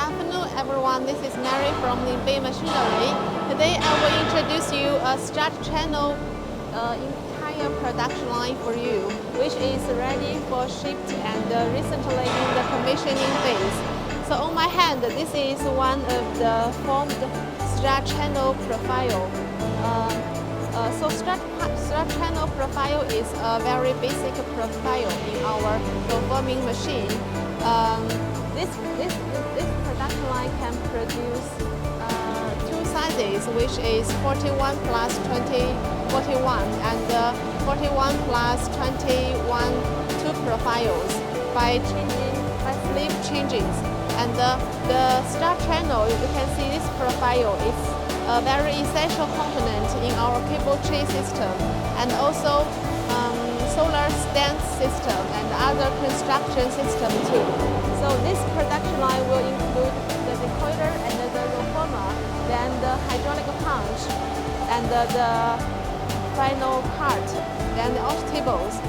afternoon, everyone. This is Mary from Linbay Machinery. Today, I will introduce you a Strut Channel entire production line for you, which is ready for shipped and recently in the commissioning phase. So on my hand, this is one of the formed Strut Channel profile. Strut Channel profile is a very basic profile in our roll-forming machine. This production line can produce two sizes, which is 41 plus 2041 and 41 plus 21 two profiles by sleeve changes. And the Strut Channel, you can see this profile is a very essential component in our cable tray system, and also solar stand system and other construction system too. So this production line will include the decoder and the reformer, then the hydraulic punch, and the final part, then the out tables.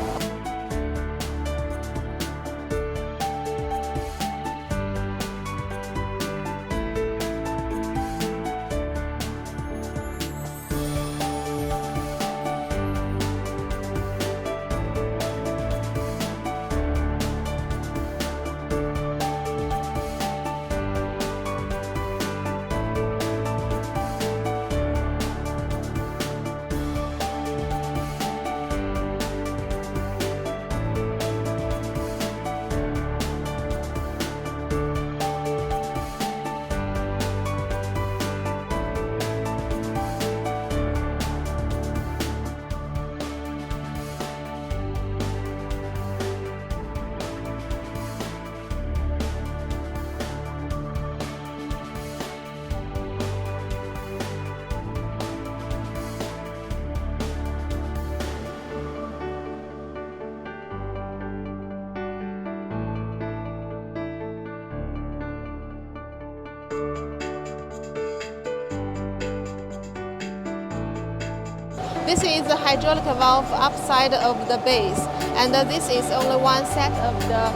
This is the hydraulic valve upside of the base, and this is only one set of the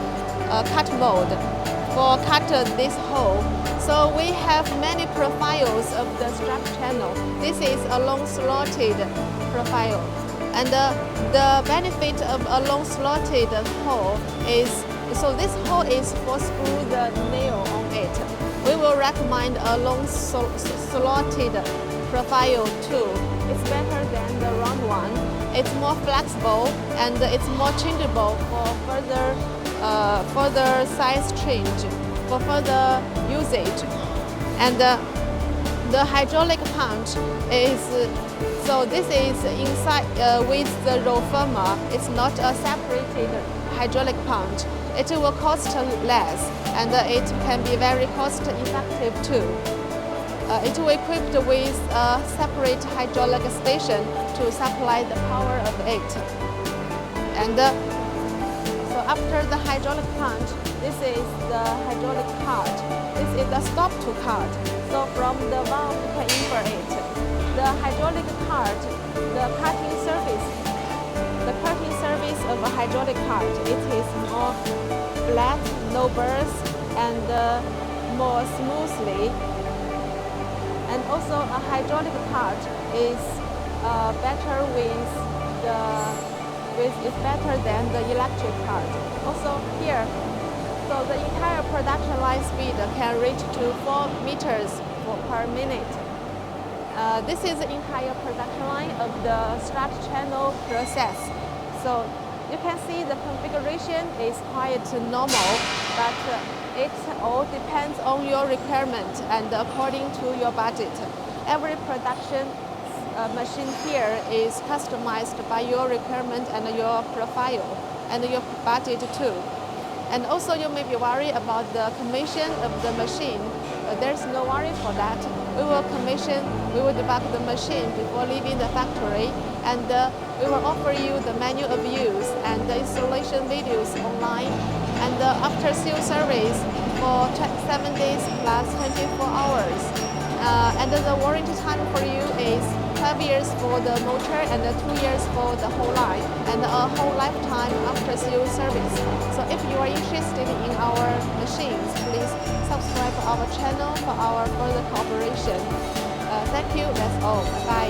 cut mold for cut this hole. So we have many profiles of the strut channel. This is a long slotted profile, and the benefit of a long slotted hole is, so this hole is for screw the nail on it. We will recommend a long slotted profile too. It's better than the round one. It's more flexible and it's more changeable for further size change, for further usage. And the hydraulic punch is, so this is inside with the roll firmer. It's not a separated hydraulic punch. It will cost less, and it can be very cost effective too. It will be equipped with a separate hydraulic station to supply the power of it. And so after the hydraulic punch, this is the hydraulic card. This is the stop-to card. So from the valve you can insert it. The hydraulic card, the cutting surface of a hydraulic card, it is more flat, no burrs, and more smoothly. And also a hydraulic part is better it's better than the electric part. Also here, so the entire production line speed can reach to 4 meters per minute. This is the entire production line of the strut channel process. So you can see the configuration is quite normal, but it all depends on your requirement and according to your budget. Every production machine here is customized by your requirement and your profile and your budget too. And also you may be worried about the commission of the machine. There's no worry for that. We will debug the machine before leaving the factory, and we will offer you the manual of use and the installation videos online, and the after-sale service for 7 days plus 24 hours. And the warranty time for you is 12 years for the motor and 2 years for the whole line, and a whole lifetime after-sale service. So if you are interested in our machines, please subscribe to our for our further cooperation. Thank you. That's all. Bye bye.